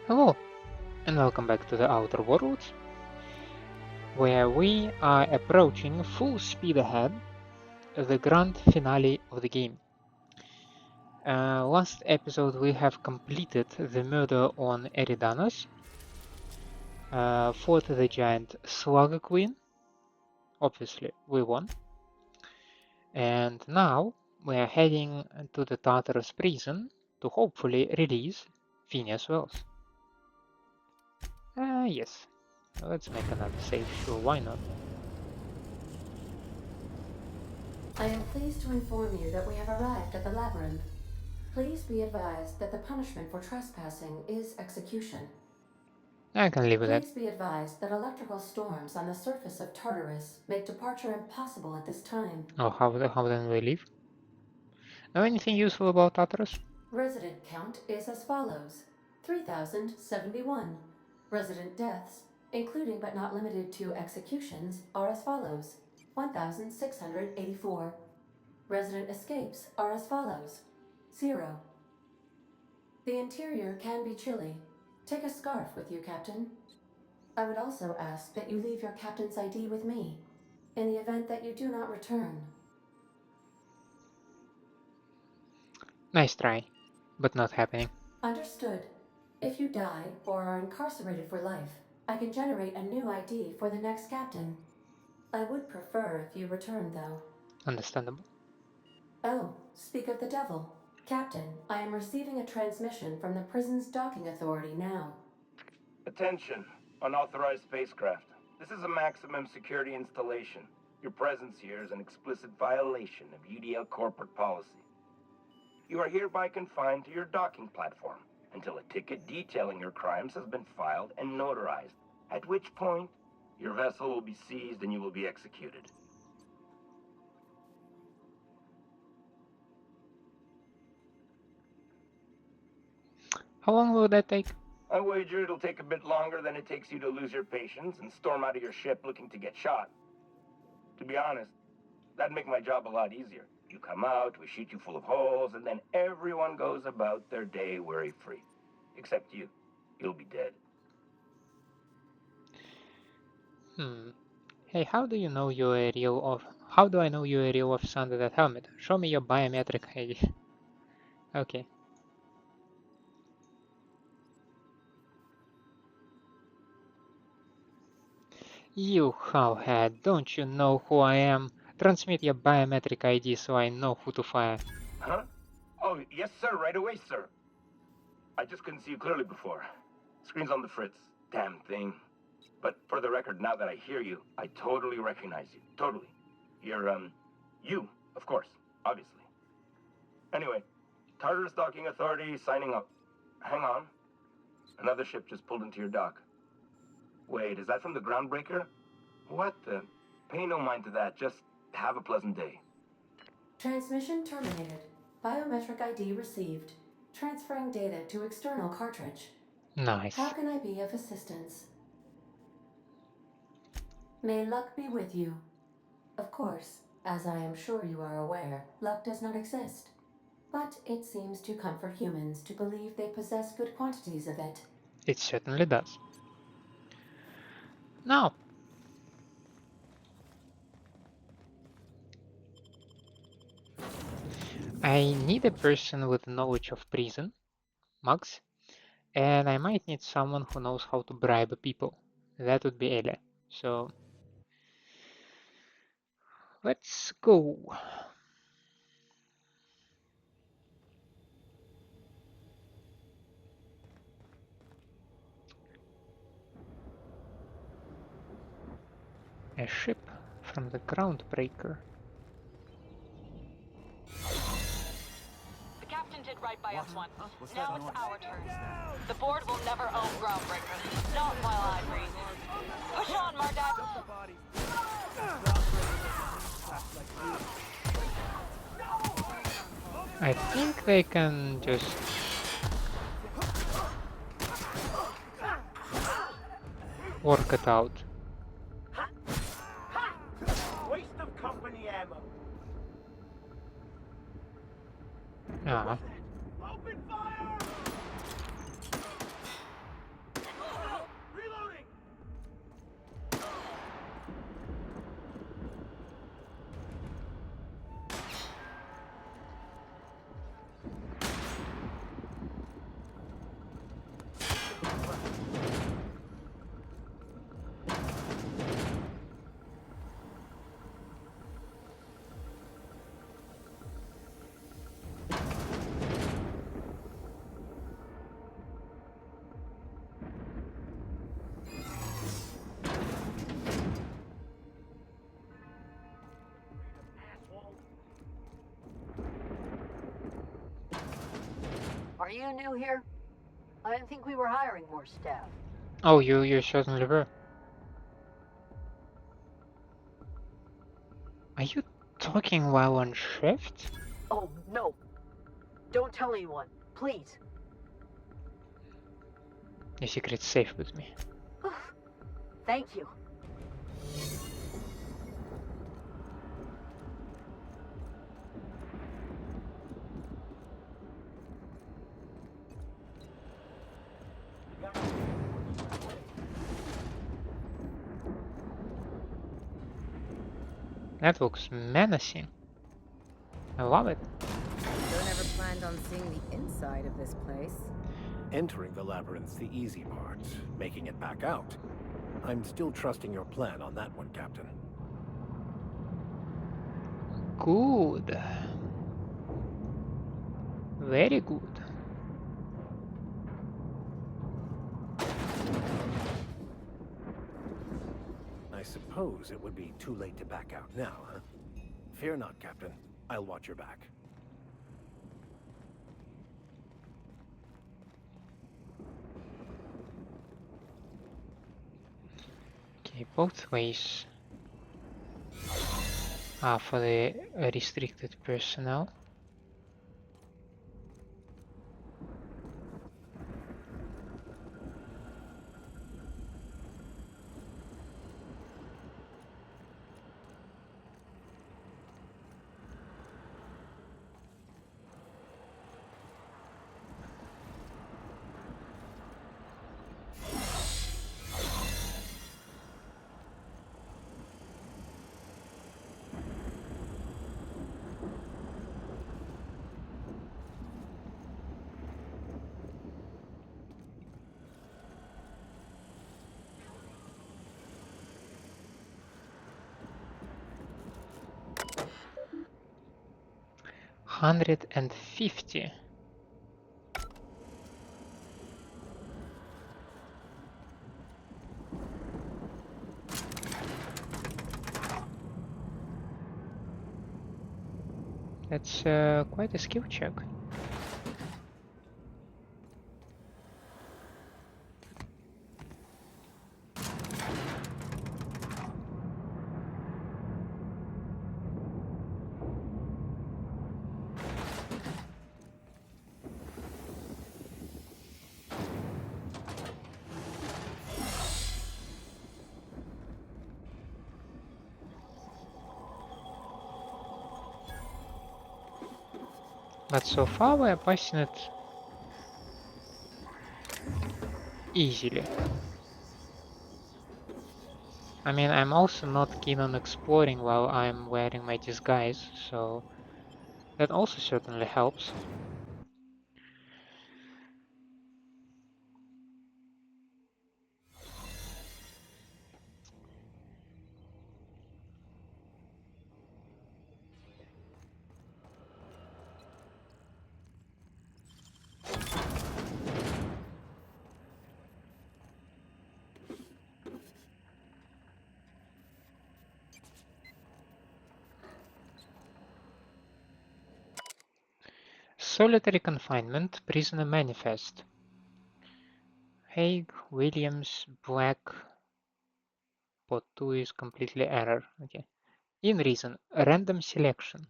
Hello, and welcome back to the Outer Worlds, where we are approaching full speed ahead the grand finale of the game. Last episode we have completed the murder on Eridanos, fought the giant Slugger Queen, obviously we won, and now we are heading to the Tartarus prison to hopefully release Phineas Wells. Yes, let's make another save, sure, why not? I am pleased to inform you that we have arrived at the labyrinth. Please be advised that the punishment for trespassing is execution. I can live with that. Please be advised that electrical storms on the surface of Tartarus make departure impossible at this time. Oh, how then we leave? Know anything useful about Tartarus? Resident count is as follows: 3,071. Resident deaths, including but not limited to executions, are as follows: 1,684. Resident escapes are as follows: 0. The interior can be chilly. Take a scarf with you, Captain. I would also ask that you leave your captain's ID with me, in the event that you do not return. Nice try, but not happening. Understood. If you die or are incarcerated for life, I can generate a new ID for the next captain. I would prefer if you return, though. Understandable. Oh, speak of the devil. Captain, I am receiving a transmission from the prison's docking authority now. Attention, unauthorized spacecraft. This is a maximum security installation. Your presence here is an explicit violation of UDL corporate policy. You are hereby confined to your docking platform until a ticket detailing your crimes has been filed and notarized, at which point your vessel will be seized and you will be executed. How long will that take? I wager it'll take a bit longer than it takes you to lose your patience and storm out of your ship looking to get shot. To be honest, that'd make my job a lot easier. You come out, we shoot you full of holes, and then everyone goes about their day worry-free. Except you. You'll be dead. Hey, how do you know you're a real of? How do I know you're a real officer under that helmet? Show me your biometric ID. Okay. You howhead, don't you know who I am? Transmit your biometric ID so I know who to fire. Huh? Oh, yes, sir. Right away, sir. I just couldn't see you clearly before. Screen's on the fritz. Damn thing. But for the record, now that I hear you, I totally recognize you. Totally. You're, you, of course. Obviously. Anyway, Tartarus Docking Authority signing up. Hang on. Another ship just pulled into your dock. Wait, is that from the Groundbreaker? What the? Pay no mind to that. Just have a pleasant day. Transmission terminated. Biometric ID received. Transferring data to external cartridge. Nice. How can I be of assistance? May luck be with you. Of course, as I am sure you are aware, luck does not exist. But it seems to comfort humans to believe they possess good quantities of it. It certainly does. Now, I need a person with knowledge of prison, Max, and I might need someone who knows how to bribe people. That would be Elia. So, let's go. A ship from the Groundbreaker. The captain did right by us once. Now it's our turn. The board will never own Groundbreaker. Not while I breathe. Push on, Mardak! I think they can just work it out. Waste of company ammo. Ah. Open fire! Are you new here? I didn't think we were hiring more staff. Oh, you certainly were. Are you talking while on shift? Oh, no. Don't tell anyone, please. Your secret's safe with me. Thank you. That looks menacing. I love it. So never planned on seeing the inside of this place. Entering the labyrinth's the easy part. Making it back out. I'm still trusting your plan on that one, Captain. Good. Very good. I suppose it would be too late to back out now, huh? Fear not, Captain. I'll watch your back. Okay, both ways are for the restricted personnel. $150. That's quite a skill check. But so far we are passing it easily. I mean, I'm also not keen on exploring while I'm wearing my disguise, so that also certainly helps. Solitary confinement, prisoner manifest. Haig, Williams, Black, pot 2 is completely error. Okay. In reason, random selection.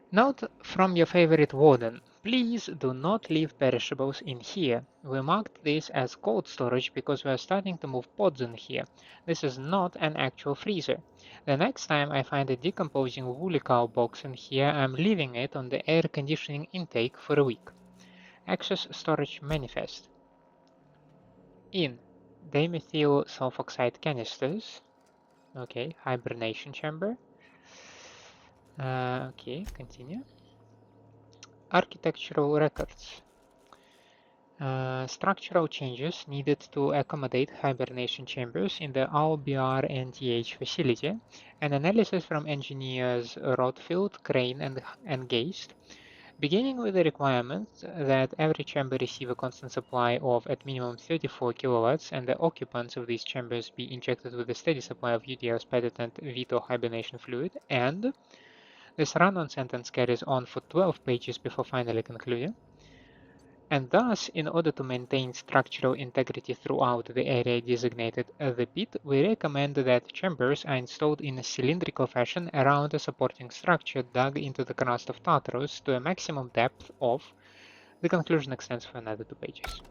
Note from your favorite warden, please do not leave perishables in here. We marked this as cold storage because we are starting to move pods in here. This is not an actual freezer. The next time I find a decomposing woolly cow box in here, I'm leaving it on the air conditioning intake for a week. Access storage manifest. In dimethyl sulfoxide canisters. Okay, hibernation chamber. Okay, continue. Architectural records. Structural changes needed to accommodate hibernation chambers in the RBR NTH facility. An analysis from engineers Rodfield, Crane, and Geist Beginning with the requirement that every chamber receive a constant supply of at minimum 34 kilowatts and the occupants of these chambers be injected with a steady supply of UDR's patented Vito hibernation fluid, and this run-on sentence carries on for 12 pages before finally concluding. And thus, in order to maintain structural integrity throughout the area designated as the pit, we recommend that chambers are installed in a cylindrical fashion around a supporting structure dug into the crust of Tartarus to a maximum depth of. The conclusion extends for another 2 pages.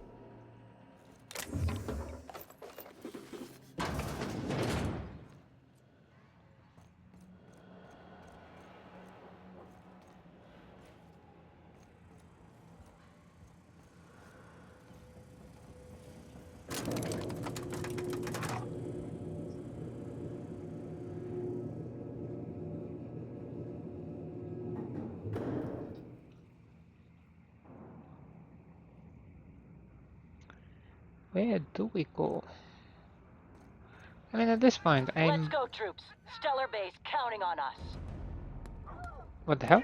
Where do we go? I mean, at this point, Let's go, troops. Stellar Base counting on us. What the hell?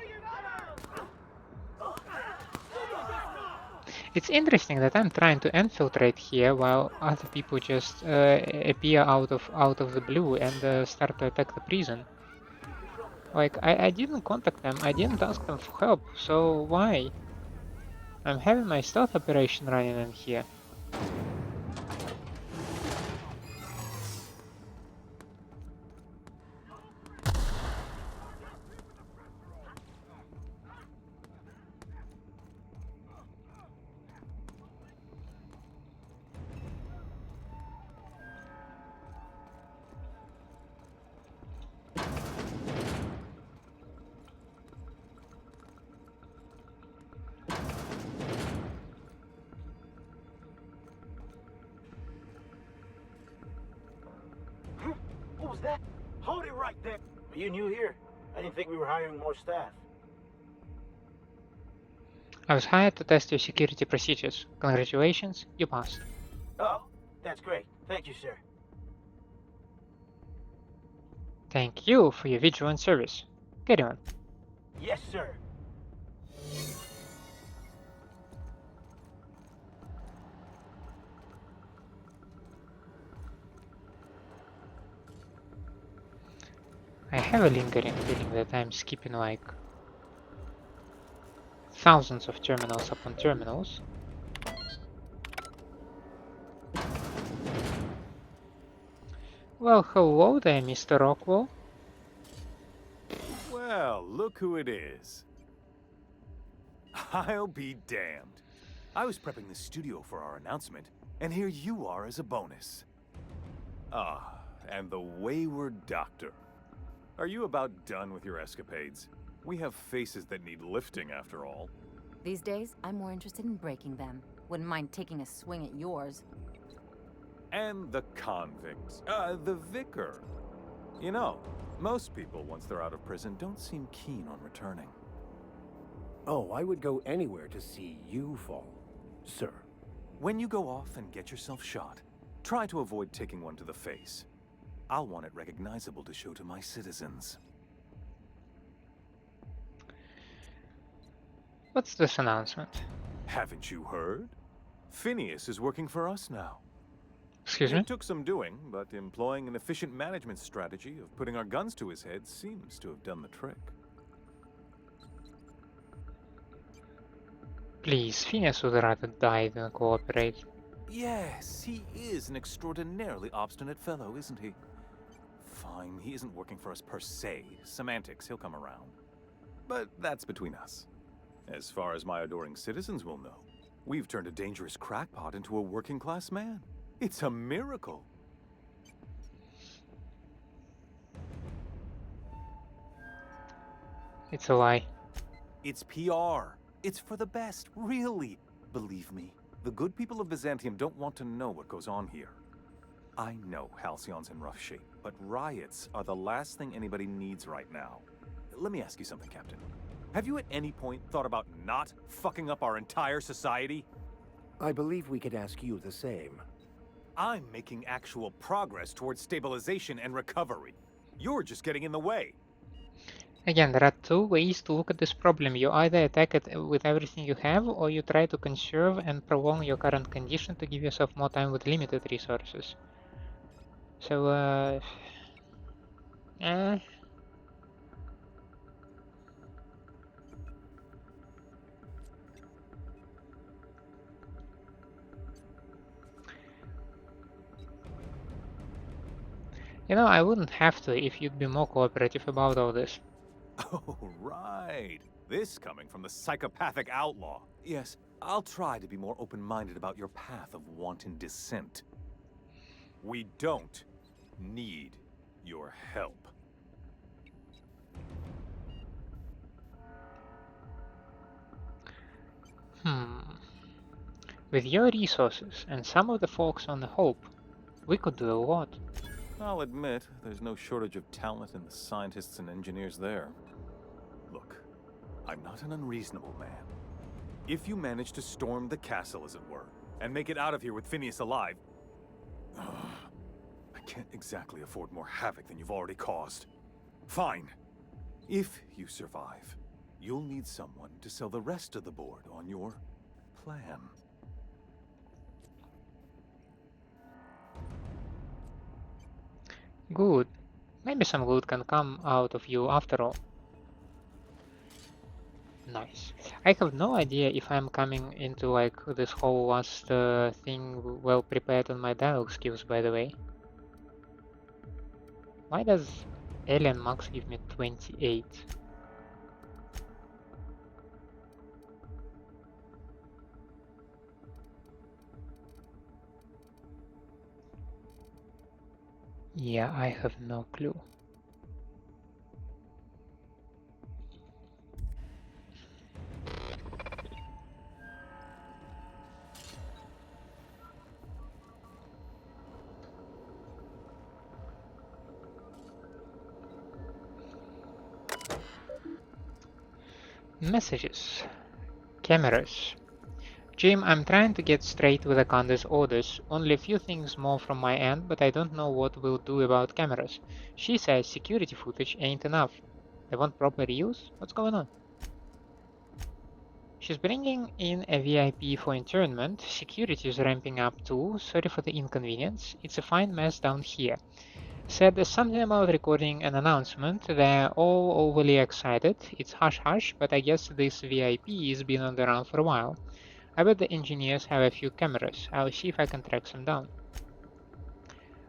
It's interesting that I'm trying to infiltrate here while other people just appear out of the blue and start to attack the prison. Like, I didn't contact them, I didn't ask them for help, so why? I'm having my stealth operation running in here. What was that? Hold it right there. Are you new here? I didn't think we were hiring more staff. I was hired to test your security procedures. Congratulations, you passed. Oh, that's great. Thank you, sir. Thank you for your vigilant service. Carry on. Yes, sir. I have a lingering feeling that I'm skipping like thousands of terminals upon terminals. Well, hello there, Mr. Rockwell. Well, look who it is. I'll be damned. I was prepping the studio for our announcement, and here you are as a bonus. Ah, and the wayward doctor. Are you about done with your escapades? We have faces that need lifting, after all. These days, I'm more interested in breaking them. Wouldn't mind taking a swing at yours. And the convicts. The vicar. You know, most people, once they're out of prison, don't seem keen on returning. Oh, I would go anywhere to see you fall, sir. When you go off and get yourself shot, try to avoid taking one to the face. I'll want it recognizable to show to my citizens. What's this announcement? Haven't you heard? Phineas is working for us now. Excuse me? It took some doing, but employing an efficient management strategy of putting our guns to his head seems to have done the trick. Please, Phineas would rather die than cooperate. Yes, he is an extraordinarily obstinate fellow, isn't he? Fine, he isn't working for us per se. Semantics, he'll come around. But that's between us. As far as my adoring citizens will know, we've turned a dangerous crackpot into a working-class man. It's a miracle. It's a lie. It's PR. It's for the best, really. Believe me, the good people of Byzantium don't want to know what goes on here. I know Halcyon's in rough shape, but riots are the last thing anybody needs right now. Let me ask you something, Captain. Have you at any point thought about not fucking up our entire society? I believe we could ask you the same. I'm making actual progress towards stabilization and recovery. You're just getting in the way. Again, there are two ways to look at this problem. You either attack it with everything you have, or you try to conserve and prolong your current condition to give yourself more time with limited resources. So, eh. You know, I wouldn't have to if you'd be more cooperative about all this. Oh, right. This coming from the psychopathic outlaw. Yes, I'll try to be more open-minded about your path of wanton dissent. We don't need your help. With your resources and some of the folks on the Hope, we could do a lot. I'll admit, there's no shortage of talent in the scientists and engineers there. Look, I'm not an unreasonable man. If you manage to storm the castle, as it were, and make it out of here with Phineas alive, I can't exactly afford more havoc than you've already caused. Fine. If you survive, you'll need someone to sell the rest of the board on your plan. Good. Maybe some good can come out of you after all. Nice. I have no idea if I'm coming into like this whole last thing well prepared on my dialogue skills, by the way. Why does Alien Max give me 28? Yeah, I have no clue. Messages. Cameras. Jim, I'm trying to get straight with Akanda's orders. Only a few things more from my end, but I don't know what we'll do about cameras. She says security footage ain't enough. They want proper reuse? What's going on? She's bringing in a VIP for internment. Security is ramping up too. Sorry for the inconvenience. It's a fine mess down here. Said something about recording an announcement. They're all overly excited. It's hush-hush, but I guess this VIP has been on the run for a while. I bet the engineers have a few cameras. I'll see if I can track some down.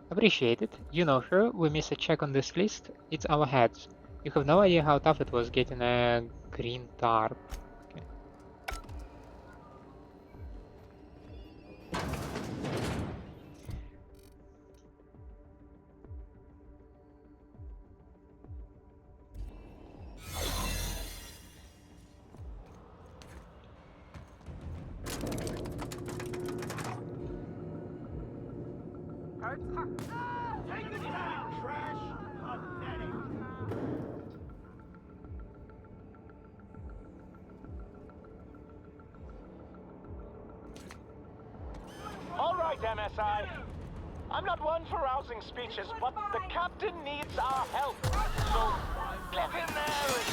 Appreciate it. You know her. We miss a check on this list. It's our heads. You have no idea how tough it was getting a green tarp. Okay. Take it down, trash! Pathetic! All right, MSI. I'm not one for rousing speeches, but the captain needs our help. So, get in there and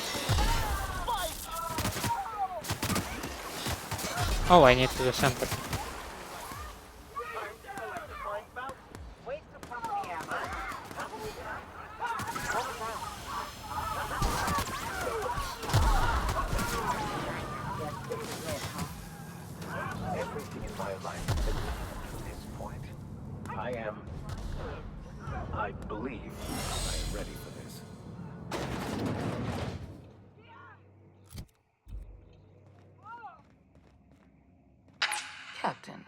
fight! Oh, I need to the center. Everything in my life has led me to this point. I believe I am ready for this. Captain,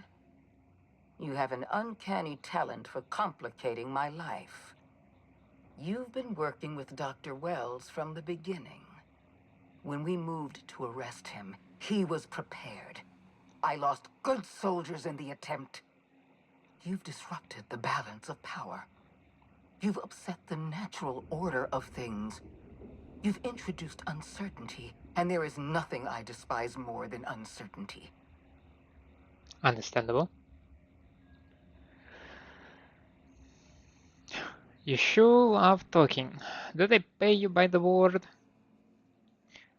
you have an uncanny talent for complicating my life. You've been working with Dr. Wells from the beginning. When we moved to arrest him, he was prepared. I lost good soldiers in the attempt. You've disrupted the balance of power. You've upset the natural order of things. You've introduced uncertainty, and there is nothing I despise more than uncertainty. Understandable. You sure love talking. Do they pay you by the word?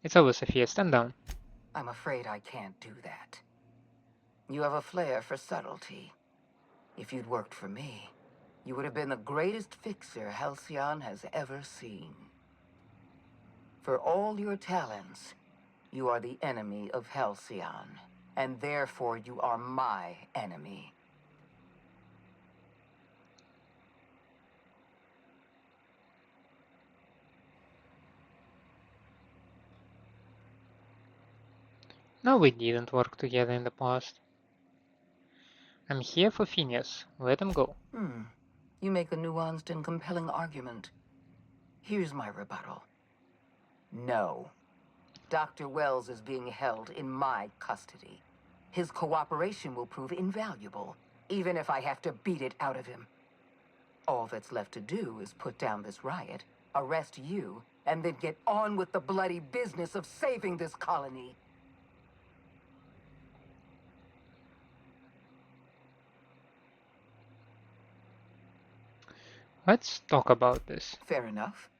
It's over, Sophia. Stand down. I'm afraid I can't do that. You have a flair for subtlety. If you'd worked for me, you would have been the greatest fixer Halcyon has ever seen. For all your talents, you are the enemy of Halcyon, and therefore you are my enemy. No, we didn't work together in the past. I'm here for Phineas. Let him go. You make a nuanced and compelling argument. Here's my rebuttal. No. Dr. Wells is being held in my custody. His cooperation will prove invaluable, even if I have to beat it out of him. All that's left to do is put down this riot, arrest you, and then get on with the bloody business of saving this colony. Let's talk about this. Fair enough.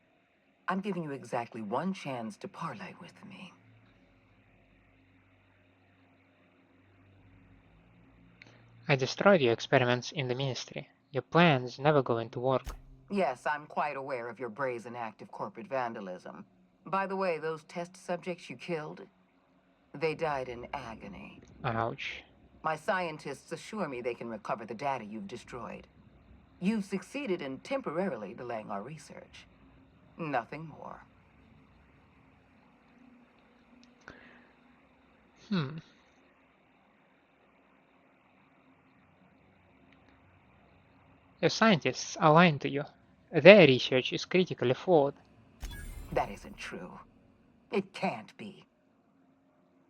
I'm giving you exactly one chance to parley with me. I destroyed your experiments in the Ministry. Your plans never going to work. Yes, I'm quite aware of your brazen act of corporate vandalism. By the way, those test subjects you killed, they died in agony. Ouch. My scientists assure me they can recover the data you've destroyed. You've succeeded in temporarily delaying our research. Nothing more. Your scientists are lying to you. Their research is critically flawed. That isn't true. It can't be.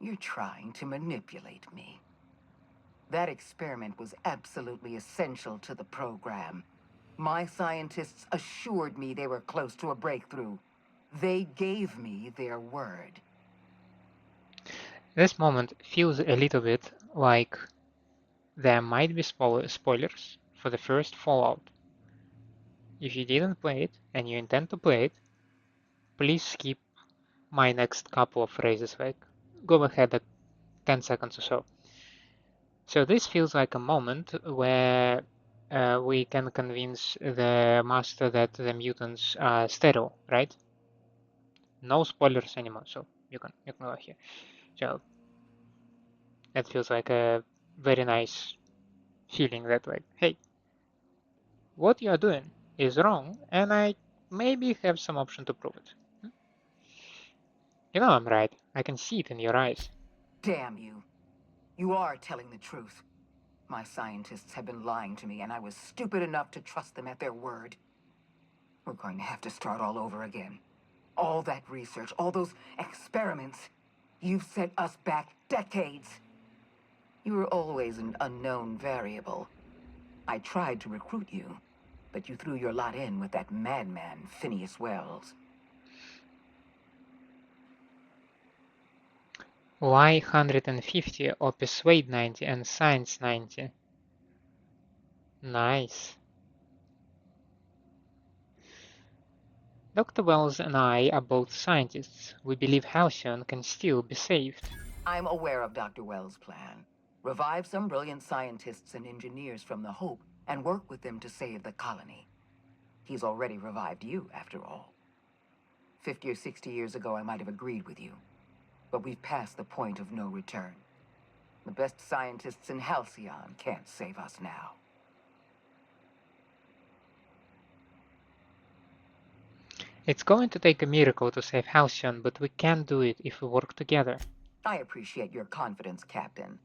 You're trying to manipulate me. That experiment was absolutely essential to the program. My scientists assured me they were close to a breakthrough. They gave me their word. This moment feels a little bit like there might be spoilers for the first Fallout. If you didn't play it and you intend to play it, please skip my next couple of phrases, like go ahead at 10 seconds or so. So this feels like a moment where we can convince the master that the mutants are sterile, right? No spoilers anymore, so you can go here. So that feels like a very nice feeling that like, hey, what you are doing is wrong, and I maybe have some option to prove it. You know I'm right. I can see it in your eyes. Damn you. You are telling the truth. My scientists have been lying to me, and I was stupid enough to trust them at their word. We're going to have to start all over again. All that research, all those experiments. You've set us back decades. You were always an unknown variable. I tried to recruit you, but you threw your lot in with that madman, Phineas Wells. Lie 150 or persuade 90 and science 90. Nice. Dr. Wells and I are both scientists. We believe Halcyon can still be saved. I'm aware of Dr. Wells' plan. Revive some brilliant scientists and engineers from the Hope and work with them to save the colony. He's already revived you, after all. 50 or 60 years ago, I might have agreed with you. But we've passed the point of no return. The best scientists in Halcyon can't save us now. It's going to take a miracle to save Halcyon, but we can do it if we work together. I appreciate your confidence, Captain.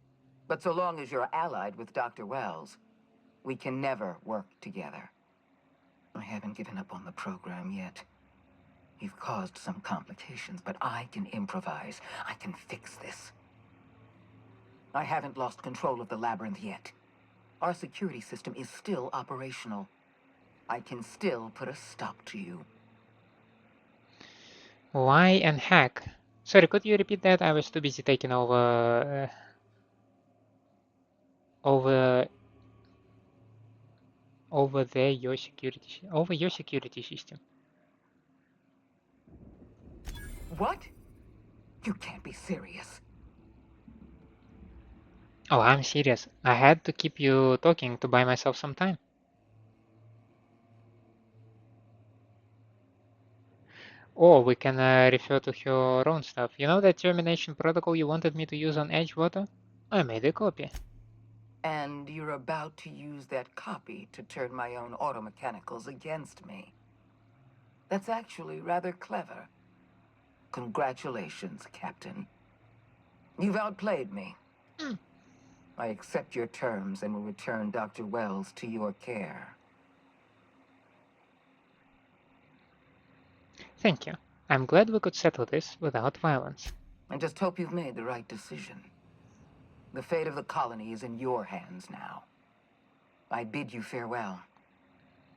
But so long as you're allied with Dr. Wells, we can never work together. I haven't given up on the program yet. You've caused some complications, but I can improvise. I can fix this. I haven't lost control of the labyrinth yet. Our security system is still operational. I can still put a stop to you. Lie and hack. Sorry, could you repeat that? I was too busy taking over your security system. What? You can't be serious. Oh, I'm serious. I had to keep you talking to buy myself some time. Or we can refer to her own stuff. You know that termination protocol you wanted me to use on Edgewater? I made a copy. And you're about to use that copy to turn my own automechanicals against me. That's actually rather clever. Congratulations, Captain. You've outplayed me. I accept your terms and will return Dr. Wells to your care. Thank you. I'm glad we could settle this without violence. I just hope you've made the right decision. The fate of the colony is in your hands now. I bid you farewell,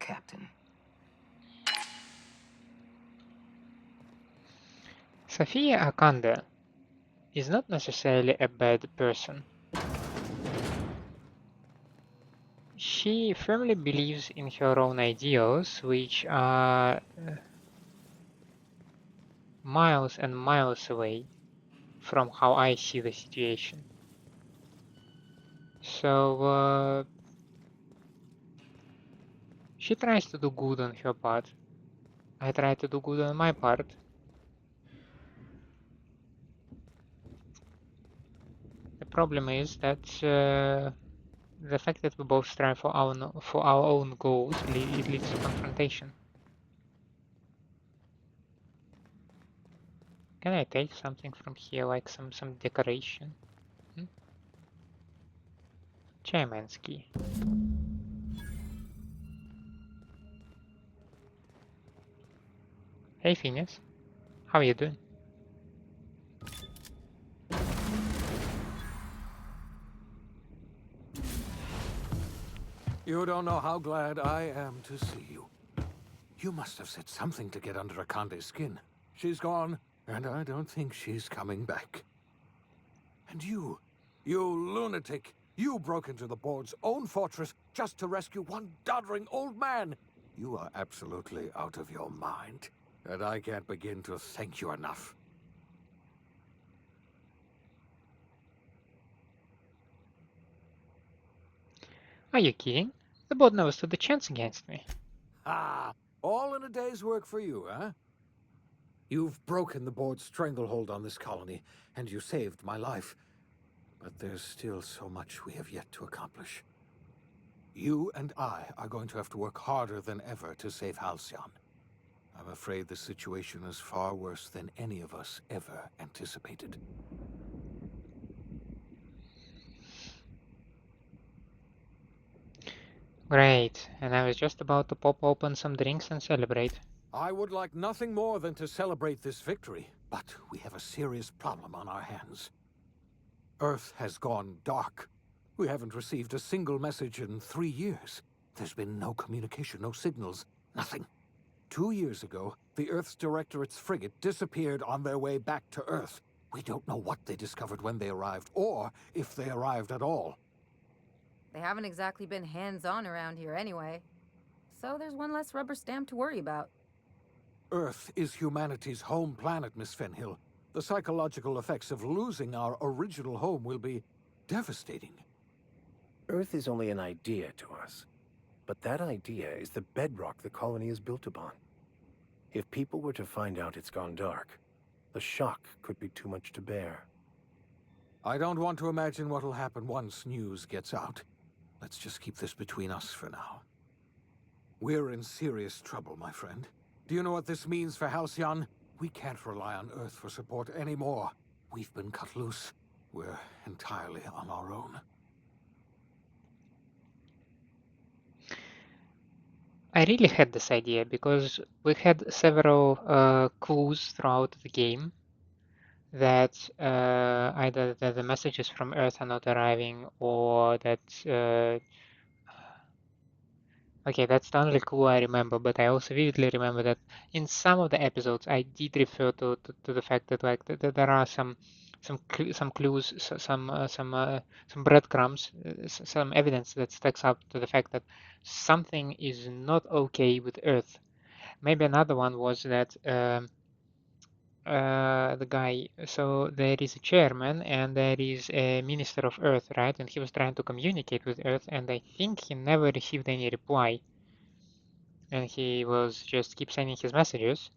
Captain. Sophia Akande is not necessarily a bad person. She firmly believes in her own ideals, which are miles and miles away from how I see the situation. So she tries to do good on her part. I try to do good on my part. The problem is that the fact that we both strive for our own goals, it leads to confrontation. Can I take something from here, like some decoration? Chaimansky. Hey Phineas, how are you doing? You don't know how glad I am to see you. You must have said something to get under Akande's skin. She's gone, and I don't think she's coming back. And you lunatic, you broke into the board's own fortress just to rescue one doddering old man. You are absolutely out of your mind, and I can't begin to thank you enough. Are you kidding? The board never stood a chance against me. Ah, all in a day's work for you, huh? You've broken the board's stranglehold on this colony, and you saved my life. But there's still so much we have yet to accomplish. You and I are going to have to work harder than ever to save Halcyon. I'm afraid the situation is far worse than any of us ever anticipated. Great, and I was just about to pop open some drinks and celebrate. I would like nothing more than to celebrate this victory, but we have a serious problem on our hands. Earth has gone dark. We haven't received a single message in 3 years. There's been no communication, no signals, nothing. 2 years ago, the Earth's Directorate's frigate disappeared on their way back to Earth. We don't know what they discovered when they arrived, or if they arrived at all. They haven't exactly been hands-on around here anyway. So there's one less rubber stamp to worry about. Earth is humanity's home planet, Miss Fenhill. The psychological effects of losing our original home will be devastating. Earth is only an idea to us. But that idea is the bedrock the colony is built upon. If people were to find out it's gone dark, the shock could be too much to bear. I don't want to imagine what'll happen once news gets out. Let's just keep this between us for now. We're in serious trouble, my friend. Do you know what this means for Halcyon? We can't rely on Earth for support anymore. We've been cut loose. We're entirely on our own. I really had this idea because we had several clues throughout the game that either the messages from Earth are not arriving or that okay, that's the only clue I remember, but I also vividly remember that in some of the episodes I did refer to the fact that like there are some clues, some breadcrumbs, some evidence that stacks up to the fact that something is not okay with Earth. Maybe another one was that the guy. So there is a chairman and there is a minister of Earth, right? And he was trying to communicate with Earth, and I think he never received any reply. And he was just keep sending his messages.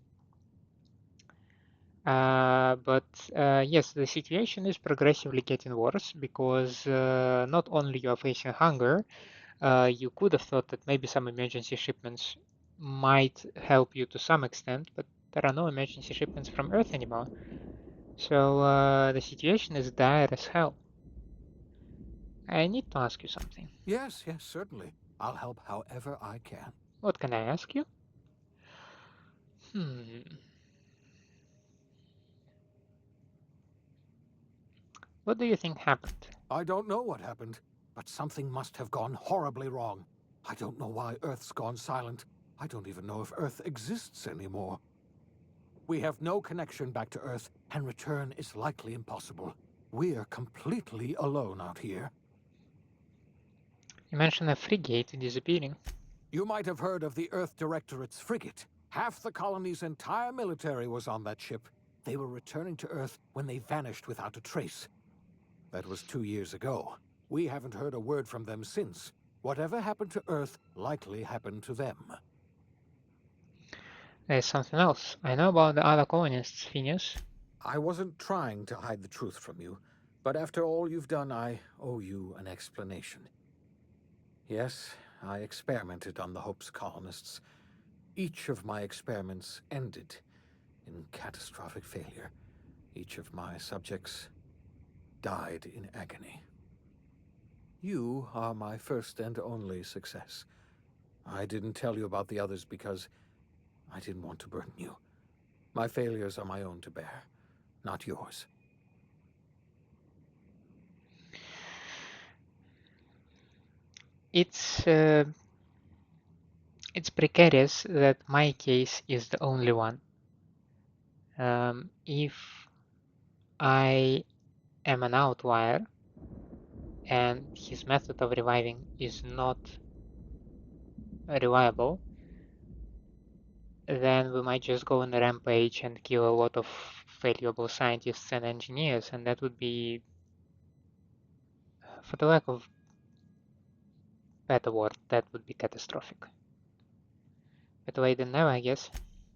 But yes, the situation is progressively getting worse because not only you are facing hunger, you could have thought that maybe some emergency shipments might help you to some extent, but there are no emergency shipments from Earth anymore. So the situation is dire as hell. I need to ask you something. Yes, yes, certainly. I'll help however I can. What can I ask you? What do you think happened? I don't know what happened, but something must have gone horribly wrong. I don't know why Earth's gone silent. I don't even know if Earth exists anymore. We have no connection back to Earth, and return is likely impossible. We're completely alone out here. You mentioned a frigate disappearing. You might have heard of the Earth Directorate's frigate. Half the colony's entire military was on that ship. They were returning to Earth when they vanished without a trace. That was 2 years ago. We haven't heard a word from them since. Whatever happened to Earth likely happened to them. There's something else. I know about the other colonists, Phineas. I wasn't trying to hide the truth from you, but after all you've done, I owe you an explanation. Yes, I experimented on the Hope's colonists. Each of my experiments ended in catastrophic failure. Each of my subjects died in agony. You are my first and only success. I didn't tell you about the others because I didn't want to burden you. My failures are my own to bear, not yours. It's precarious that my case is the only one. If I am an outlier and his method of reviving is not reliable, then we might just go on a rampage and kill a lot of valuable scientists and engineers, and that would be, for the lack of better word, that would be catastrophic. Better late than never, I guess.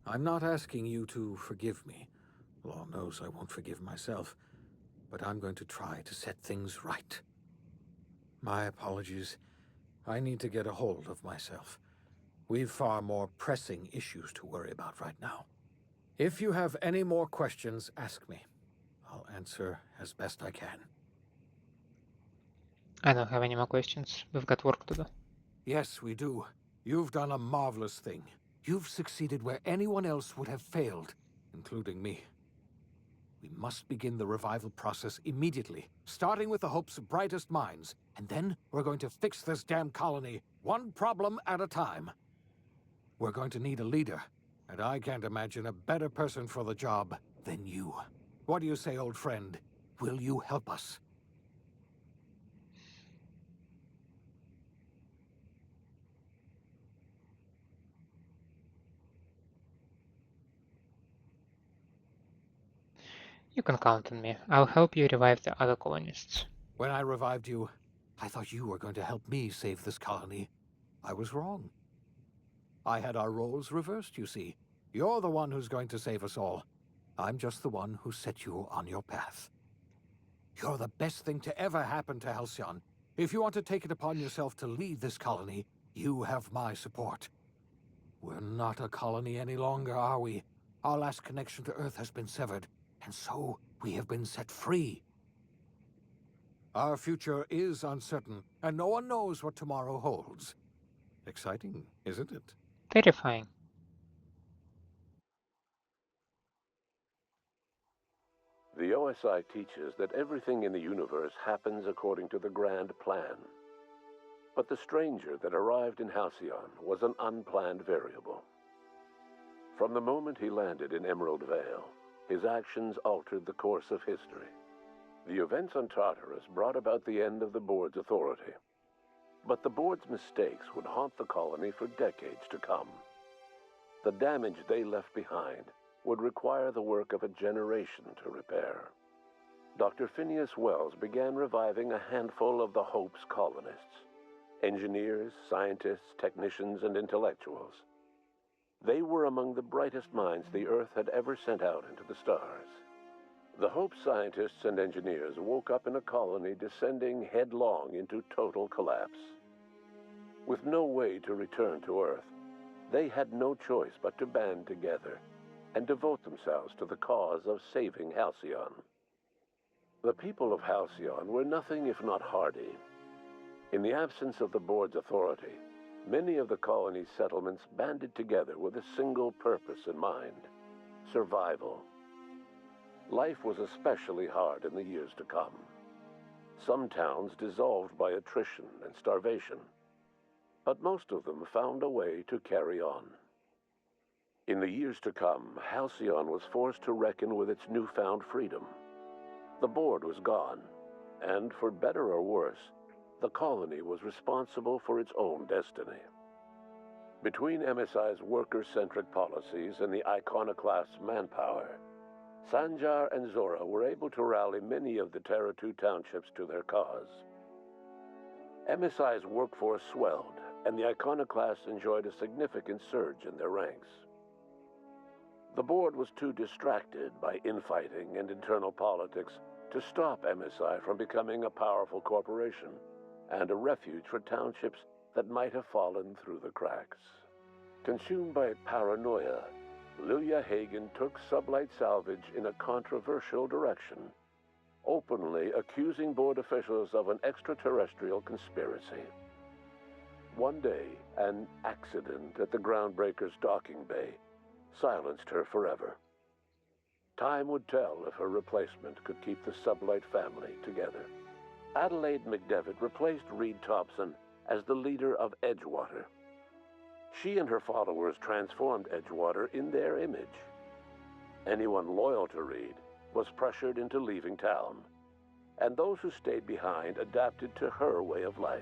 I'm not asking you to forgive me. Law knows I won't forgive myself, but I'm going to try to set things right. My apologies. I need to get a hold of myself. We've far more pressing issues to worry about right now. If you have any more questions, ask me. I'll answer as best I can. I don't have any more questions. We've got work to do. Yes, we do. You've done a marvelous thing. You've succeeded where anyone else would have failed, including me. We must begin the revival process immediately, starting with the Hope's brightest minds, and then we're going to fix this damn colony, one problem at a time. We're going to need a leader, and I can't imagine a better person for the job than you. What do you say, old friend? Will you help us? You can count on me. I'll help you revive the other colonists. When I revived you, I thought you were going to help me save this colony. I was wrong. I had our roles reversed, you see. You're the one who's going to save us all. I'm just the one who set you on your path. You're the best thing to ever happen to Halcyon. If you want to take it upon yourself to lead this colony, you have my support. We're not a colony any longer, are we? Our last connection to Earth has been severed, and so we have been set free. Our future is uncertain, and no one knows what tomorrow holds. Exciting, isn't it? Terrifying. The OSI teaches that everything in the universe happens according to the grand plan. But the stranger that arrived in Halcyon was an unplanned variable. From the moment he landed in Emerald Vale, his actions altered the course of history. The events on Tartarus brought about the end of the board's authority. But the board's mistakes would haunt the colony for decades to come. The damage they left behind would require the work of a generation to repair. Dr. Phineas Wells began reviving a handful of the Hope's colonists: engineers, scientists, technicians, and intellectuals. They were among the brightest minds the Earth had ever sent out into the stars. The Hope scientists and engineers woke up in a colony descending headlong into total collapse. With no way to return to Earth, they had no choice but to band together and devote themselves to the cause of saving Halcyon. The people of Halcyon were nothing if not hardy. In the absence of the board's authority, many of the colony's settlements banded together with a single purpose in mind: survival. Life was especially hard in the years to come. Some towns dissolved by attrition and starvation, but most of them found a way to carry on. In the years to come, Halcyon was forced to reckon with its newfound freedom. The board was gone, and for better or worse, the colony was responsible for its own destiny. Between MSI's worker-centric policies and the iconoclast's manpower, Sanjar and Zora were able to rally many of the Terra 2 townships to their cause. MSI's workforce swelled, and the iconoclasts enjoyed a significant surge in their ranks. The board was too distracted by infighting and internal politics to stop MSI from becoming a powerful corporation and a refuge for townships that might have fallen through the cracks. Consumed by paranoia, Luya Hagen took Sublight Salvage in a controversial direction, openly accusing board officials of an extraterrestrial conspiracy. One day, an accident at the Groundbreaker's docking bay silenced her forever. Time would tell if her replacement could keep the Sublight family together. Adelaide McDevitt replaced Reed Thompson as the leader of Edgewater. She and her followers transformed Edgewater in their image. Anyone loyal to Reed was pressured into leaving town, and those who stayed behind adapted to her way of life.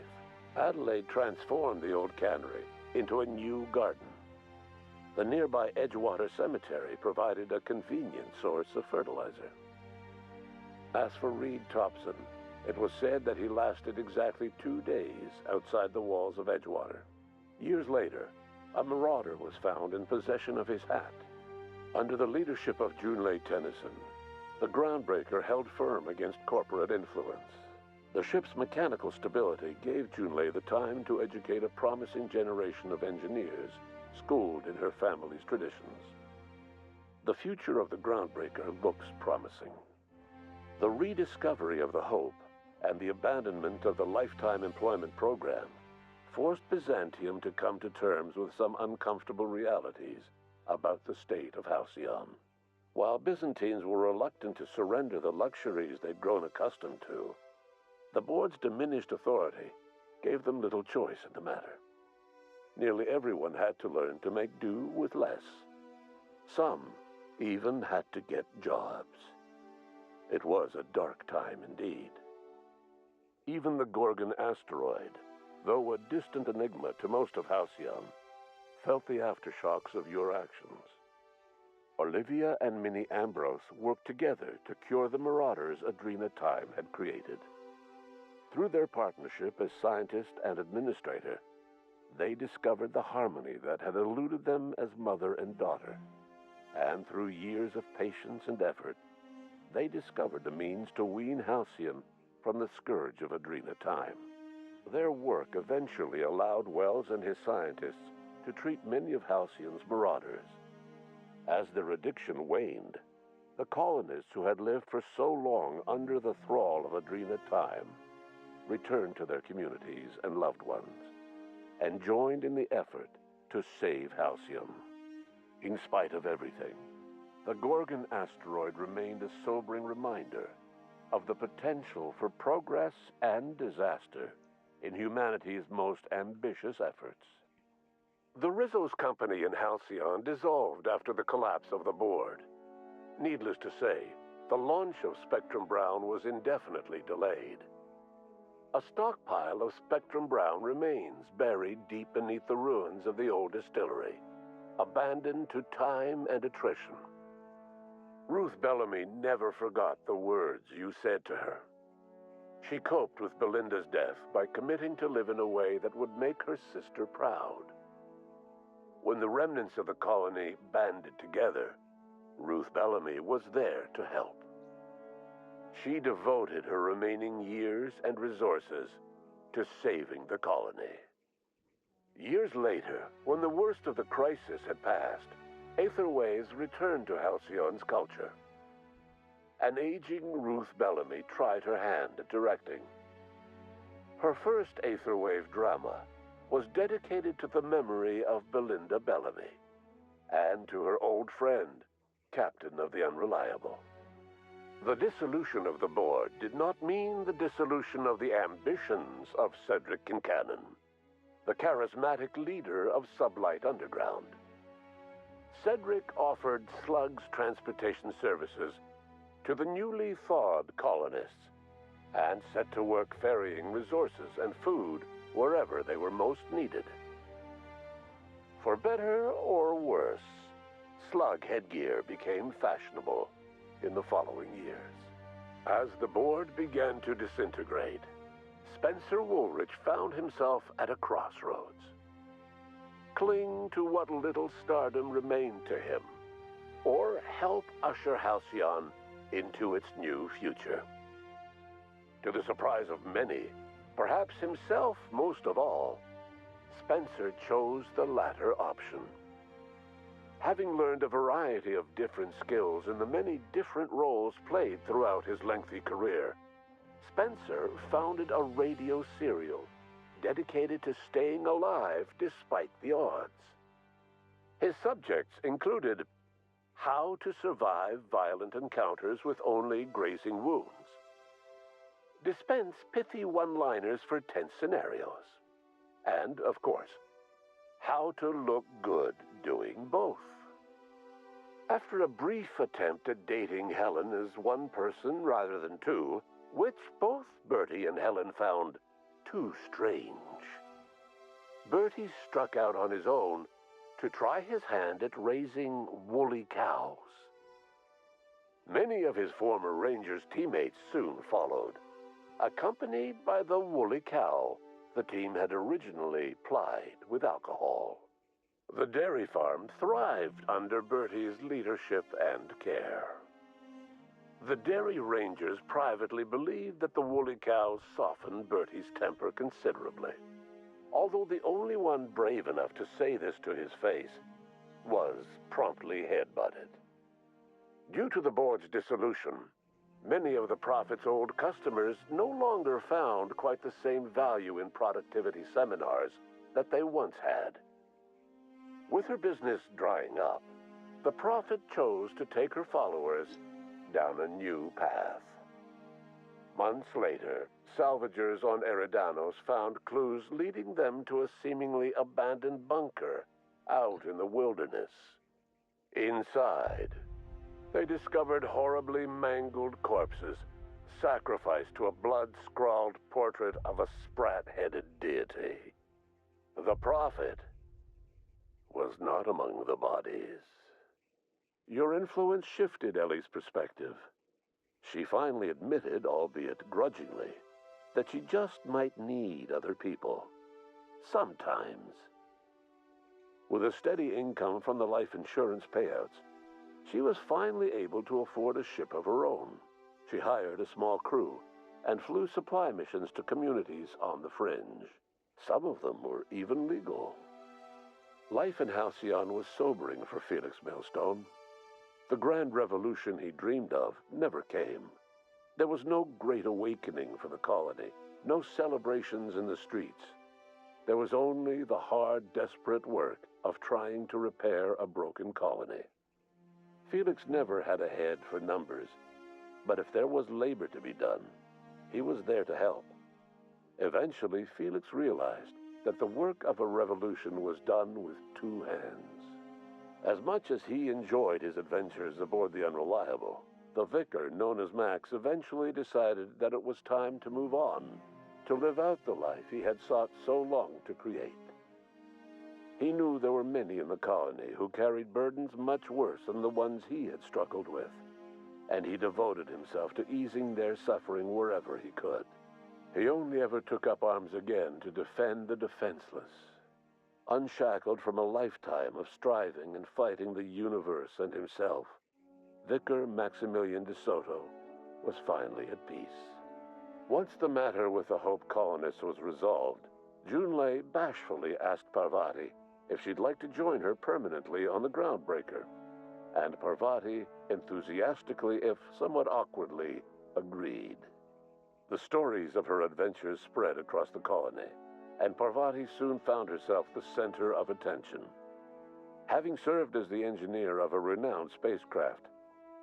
Adelaide transformed the old cannery into a new garden. The nearby Edgewater Cemetery provided a convenient source of fertilizer. As for Reed Thompson, it was said that he lasted exactly 2 days outside the walls of Edgewater. Years later, a marauder was found in possession of his hat. Under the leadership of Junlei Tennyson, the Groundbreaker held firm against corporate influence. The ship's mechanical stability gave Junlei the time to educate a promising generation of engineers schooled in her family's traditions. The future of the Groundbreaker looks promising. The rediscovery of the Hope and the abandonment of the Lifetime Employment Program forced Byzantium to come to terms with some uncomfortable realities about the state of Halcyon. While Byzantines were reluctant to surrender the luxuries they'd grown accustomed to, the board's diminished authority gave them little choice in the matter. Nearly everyone had to learn to make do with less. Some even had to get jobs. It was a dark time indeed. Even the Gorgon asteroid, though a distant enigma to most of Halcyon, felt the aftershocks of your actions. Olivia and Minnie Ambrose worked together to cure the marauders Adrena Time had created. Through their partnership as scientist and administrator, they discovered the harmony that had eluded them as mother and daughter. And through years of patience and effort, they discovered the means to wean Halcyon from the scourge of Adrena Time. Their work eventually allowed Wells and his scientists to treat many of Halcyon's marauders. As their addiction waned, the colonists who had lived for so long under the thrall of Adrena Time returned to their communities and loved ones, and joined in the effort to save Halcyon. In spite of everything, the Gorgon asteroid remained a sobering reminder of the potential for progress and disaster in humanity's most ambitious efforts. The Rizzo's company in Halcyon dissolved after the collapse of the board. Needless to say, the launch of Spectrum Brown was indefinitely delayed. A stockpile of Spectrum Brown remains buried deep beneath the ruins of the old distillery, abandoned to time and attrition. Ruth Bellamy never forgot the words you said to her. She coped with Belinda's death by committing to live in a way that would make her sister proud. When the remnants of the colony banded together, Ruth Bellamy was there to help. She devoted her remaining years and resources to saving the colony. Years later, when the worst of the crisis had passed, Aetherways returned to Halcyon's culture. An aging Ruth Bellamy tried her hand at directing. Her first Aetherwave drama was dedicated to the memory of Belinda Bellamy and to her old friend, Captain of the Unreliable. The dissolution of the board did not mean the dissolution of the ambitions of Cedric Kincannon, the charismatic leader of Sublight Underground. Cedric offered Slug's transportation services to the newly thawed colonists and set to work ferrying resources and food wherever they were most needed. For better or worse, slug headgear became fashionable in the following years. As the board began to disintegrate, Spencer Woolrich found himself at a crossroads. Cling to what little stardom remained to him, or help usher Halcyon into its new future. To the surprise of many, perhaps himself most of all, Spencer chose the latter option. Having learned a variety of different skills in the many different roles played throughout his lengthy career, Spencer founded a radio serial dedicated to staying alive despite the odds. His subjects included how to survive violent encounters with only grazing wounds, dispense pithy one-liners for tense scenarios, and, of course, how to look good doing both. After a brief attempt at dating Helen as one person rather than two, which both Bertie and Helen found too strange, Bertie struck out on his own to try his hand at raising woolly cows. Many of his former Rangers teammates soon followed, accompanied by the woolly cow the team had originally plied with alcohol. The dairy farm thrived under Bertie's leadership and care. The Dairy Rangers privately believed that the woolly cows softened Bertie's temper considerably, although the only one brave enough to say this to his face was promptly headbutted. Due to the board's dissolution, many of the Prophet's old customers no longer found quite the same value in productivity seminars that they once had. With her business drying up, the Prophet chose to take her followers down a new path. Months later, salvagers on Eridanos found clues leading them to a seemingly abandoned bunker out in the wilderness. Inside, they discovered horribly mangled corpses, sacrificed to a blood-scrawled portrait of a sprat-headed deity. The Prophet was not among the bodies. Your influence shifted Ellie's perspective. She finally admitted, albeit grudgingly, that she just might need other people. Sometimes. With a steady income from the life insurance payouts, she was finally able to afford a ship of her own. She hired a small crew and flew supply missions to communities on the fringe. Some of them were even legal. Life in Halcyon was sobering for Felix Millstone. The grand revolution he dreamed of never came. There was no great awakening for the colony, no celebrations in the streets. There was only the hard, desperate work of trying to repair a broken colony. Felix never had a head for numbers, but if there was labor to be done, he was there to help. Eventually, Felix realized that the work of a revolution was done with two hands. As much as he enjoyed his adventures aboard the Unreliable, the vicar, known as Max, eventually decided that it was time to move on, to live out the life he had sought so long to create. He knew there were many in the colony who carried burdens much worse than the ones he had struggled with. and he devoted himself to easing their suffering wherever he could. He only ever took up arms again to defend the defenseless. Unshackled from a lifetime of striving and fighting the universe and himself, Vicar Maximilian de Soto was finally at peace. Once the matter with the Hope colonists was resolved, Junlei bashfully asked Parvati if she'd like to join her permanently on the Groundbreaker, and Parvati enthusiastically, if somewhat awkwardly, agreed. The stories of her adventures spread across the colony, and Parvati soon found herself the center of attention. Having served as the engineer of a renowned spacecraft,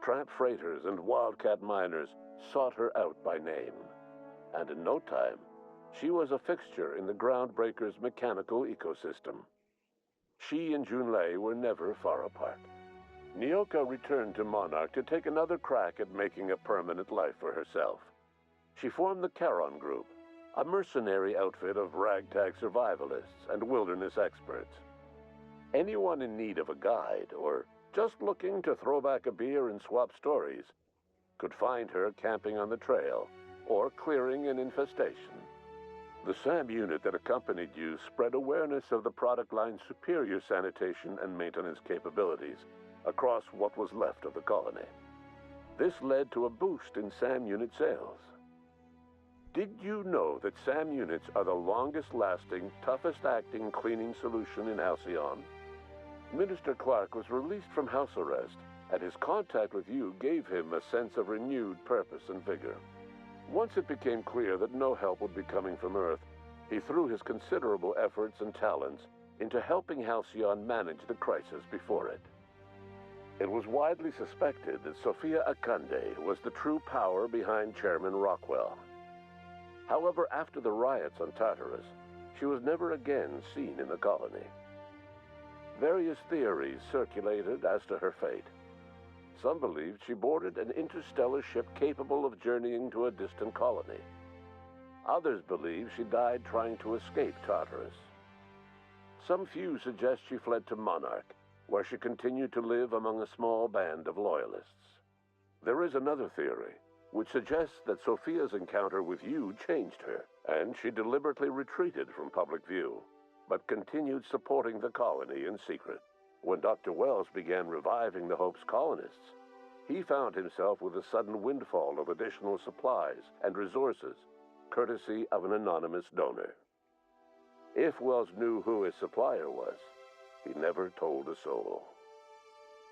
tramp freighters and wildcat miners sought her out by name, and in no time, she was a fixture in the Groundbreaker's mechanical ecosystem. She and Junlei were never far apart. Nyoka returned to Monarch to take another crack at making a permanent life for herself. She formed the Charon Group, a mercenary outfit of ragtag survivalists and wilderness experts. Anyone in need of a guide, or just looking to throw back a beer and swap stories, could find her camping on the trail or clearing an infestation. The SAM unit that accompanied you spread awareness of the product line's superior sanitation and maintenance capabilities across what was left of the colony. This led to a boost in SAM unit sales. Did you know that SAM units are the longest-lasting, toughest-acting cleaning solution in Halcyon? Minister Clark was released from house arrest, and his contact with you gave him a sense of renewed purpose and vigor. Once it became clear that no help would be coming from Earth, he threw his considerable efforts and talents into helping Halcyon manage the crisis before it. It was widely suspected that Sophia Akande was the true power behind Chairman Rockwell. However, after the riots on Tartarus, she was never again seen in the colony. Various theories circulated as to her fate. Some believed she boarded an interstellar ship capable of journeying to a distant colony. Others believe she died trying to escape Tartarus. Some few suggest she fled to Monarch, where she continued to live among a small band of loyalists. There is another theory, which suggests that Sophia's encounter with you changed her, and she deliberately retreated from public view, but continued supporting the colony in secret. When Dr. Wells began reviving the Hope's colonists, he found himself with a sudden windfall of additional supplies and resources, courtesy of an anonymous donor. If Wells knew who his supplier was, he never told a soul.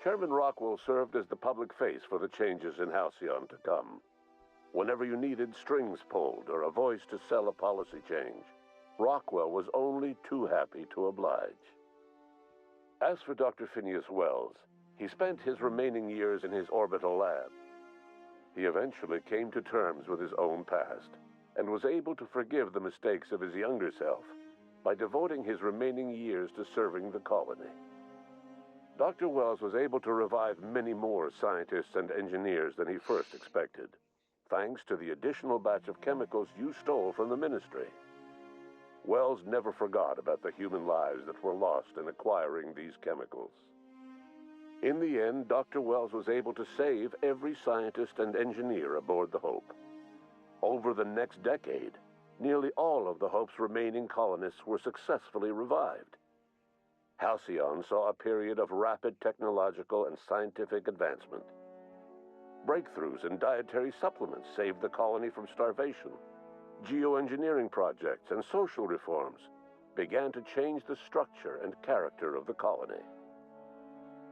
Chairman Rockwell served as the public face for the changes in Halcyon to come. Whenever you needed strings pulled or a voice to sell a policy change, Rockwell was only too happy to oblige. As for Dr. Phineas Wells, he spent his remaining years in his orbital lab. He eventually came to terms with his own past and was able to forgive the mistakes of his younger self by devoting his remaining years to serving the colony. Dr. Wells was able to revive many more scientists and engineers than he first expected, thanks to the additional batch of chemicals you stole from the ministry. Wells never forgot about the human lives that were lost in acquiring these chemicals. In the end, Dr. Wells was able to save every scientist and engineer aboard the Hope. Over the next decade, nearly all of the Hope's remaining colonists were successfully revived. Halcyon saw a period of rapid technological and scientific advancement. Breakthroughs in dietary supplements saved the colony from starvation. Geoengineering projects and social reforms began to change the structure and character of the colony.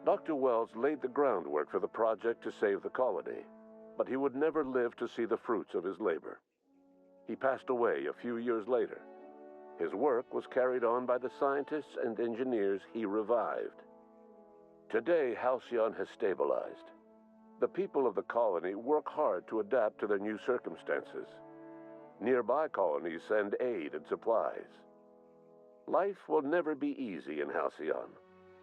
Dr. Wells laid the groundwork for the project to save the colony, but he would never live to see the fruits of his labor. He passed away a few years later. His work was carried on by the scientists and engineers he revived. Today, Halcyon has stabilized. The people of the colony work hard to adapt to their new circumstances. Nearby colonies send aid and supplies. Life will never be easy in Halcyon,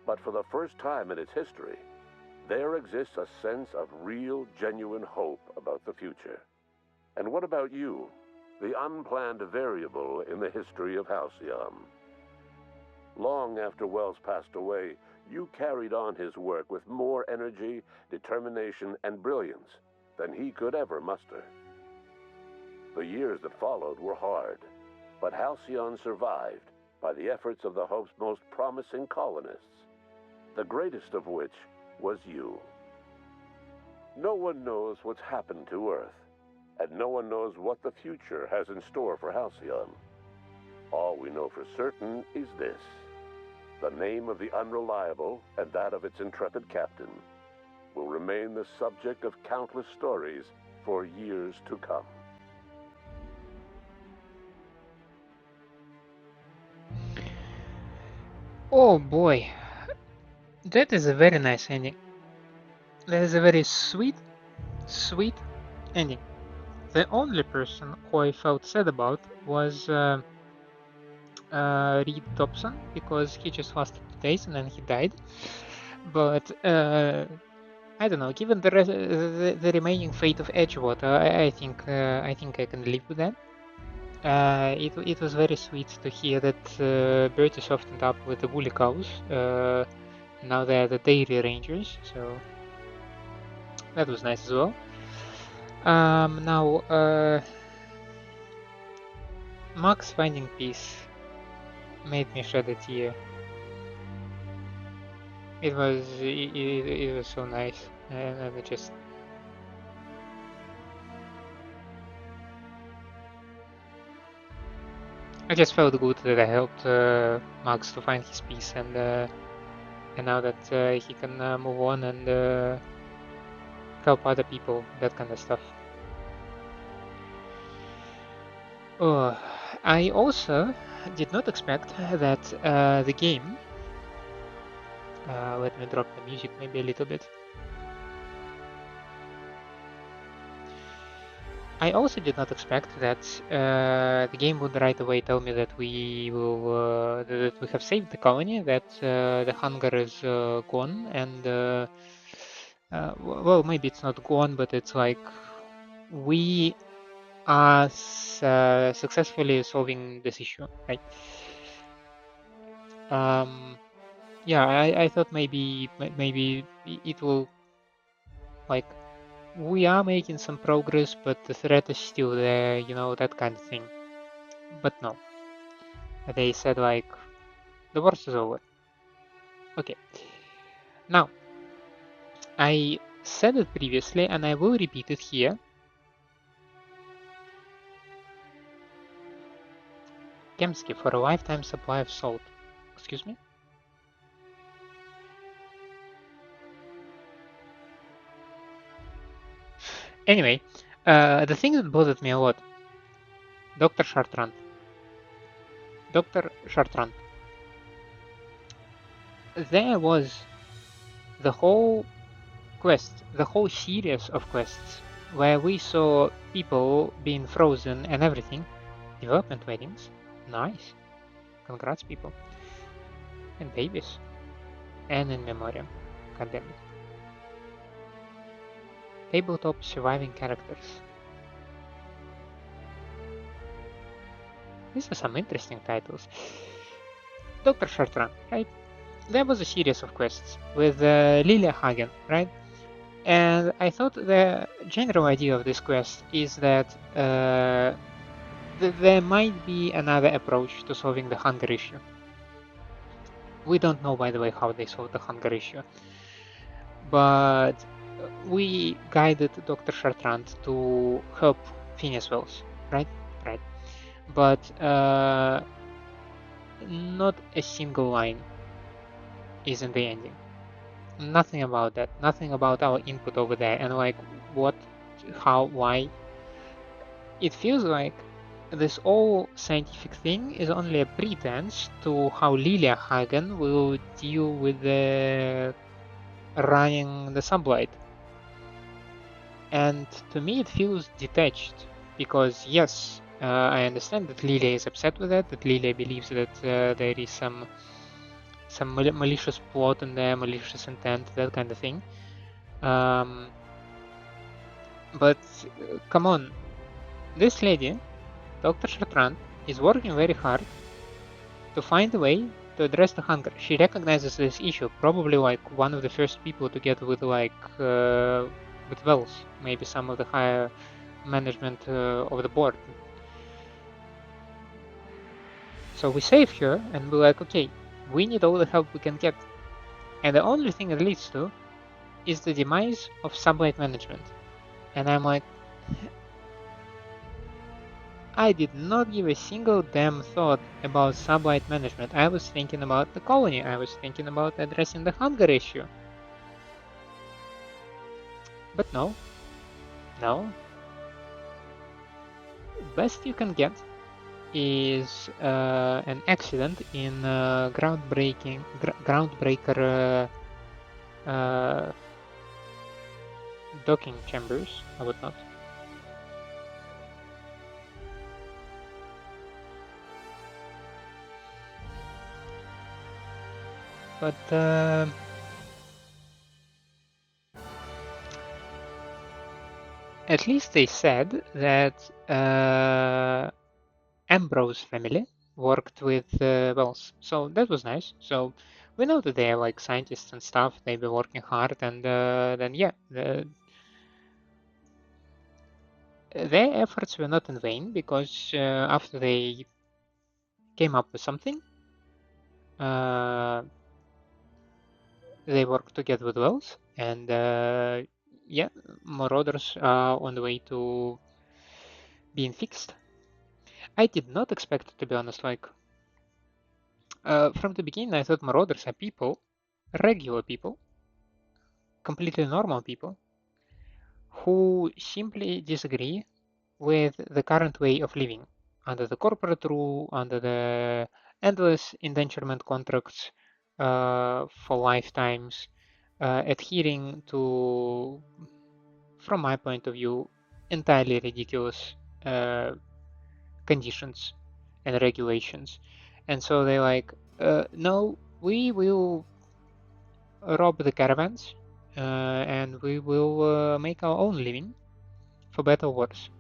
but for the first time in its history, there exists a sense of real, genuine hope about the future. And what about you, the unplanned variable in the history of Halcyon? Long after Wells passed away, you carried on his work with more energy, determination, and brilliance than he could ever muster. The years that followed were hard, but Halcyon survived by the efforts of the Hope's most promising colonists, the greatest of which was you. No one knows what's happened to Earth, and no one knows what the future has in store for Halcyon. All we know for certain is this: the name of the Unreliable and that of its intrepid captain will remain the subject of countless stories for years to come. Oh boy, that is a very nice ending. That is a very sweet ending. The only person who I felt sad about was Reed Dobson, because he just lasted 2 days and then he died. But I don't know. Given the remaining fate of Edgewater, I think I can live with that. It was very sweet to hear that Bertie softened up with the woolly cows. Now they're the dairy rangers, so that was nice as well. Now Max finding peace made me shed a tear. It was so nice, and it just. I just felt good that I helped Max to find his peace, and now that he can move on and help other people, that kind of stuff. I also did not expect that the game. Let me drop the music maybe a little bit. I also did not expect that the game would right away tell me that we will that we have saved the colony, that the hunger is gone, and well, maybe it's not gone, but it's like we are successfully solving this issue, right? Yeah, I thought maybe it will, like, we are making some progress, but the threat is still there, you know, that kind of thing. But no. They said, like, the worst is over. Okay. Now, I said it previously, and I will repeat it here. Kemsky for a lifetime supply of salt. Excuse me? Anyway, the thing that bothered me a lot. Dr. Chartrand. Dr. Chartrand. There was the whole quest, the whole series of quests, where we saw people being frozen and everything. Development weddings. Nice. Congrats, people. And babies. And in memoriam. God damn it. Tabletop surviving characters. These are some interesting titles. Dr. Chartrand, right? There was a series of quests with Lilia Hagen, right? And I thought the general idea of this quest is that there might be another approach to solving the hunger issue. We don't know, by the way, how they solved the hunger issue. But we guided Dr. Chartrand to help Phineas Wells, right? Right. But not a single line is in the ending. Nothing about that. Nothing about our input over there and like what, how, why. It feels like this whole scientific thing is only a pretense to how Lilia Hagen will deal with the running the sublight. And to me it feels detached, because yes, I understand that Lilia is upset with that Lilia believes that there is some malicious plot in there, malicious intent, that kind of thing. But come on, this lady, Dr. Chartrand, is working very hard to find a way to address the hunger. She recognizes this issue, probably like one of the first people to get with like with Wells, maybe some of the higher management of the board. So we save her and we're like, okay, we need all the help we can get. And the only thing it leads to is the demise of sublight management. And I'm like, I did not give a single damn thought about sublight management. I was thinking about the colony. I was thinking about addressing the hunger issue. But no. No. Best you can get is an accident in groundbreaker docking chambers or whatnot. But at least they said that Ambrose family worked with Wells, so that was nice. So we know that they are like scientists and stuff. They've been working hard, and then yeah, their efforts were not in vain because after they came up with something, they worked together with Wells, and yeah, Marauders are on the way to being fixed. I did not expect it, to be honest. Like from the beginning, I thought Marauders are people, regular people, completely normal people, who simply disagree with the current way of living under the corporate rule, under the endless indenturement contracts for lifetimes, adhering to, from my point of view, entirely ridiculous conditions and regulations. And so they're like, no, we will rob the caravans and we will make our own living, for better or worse.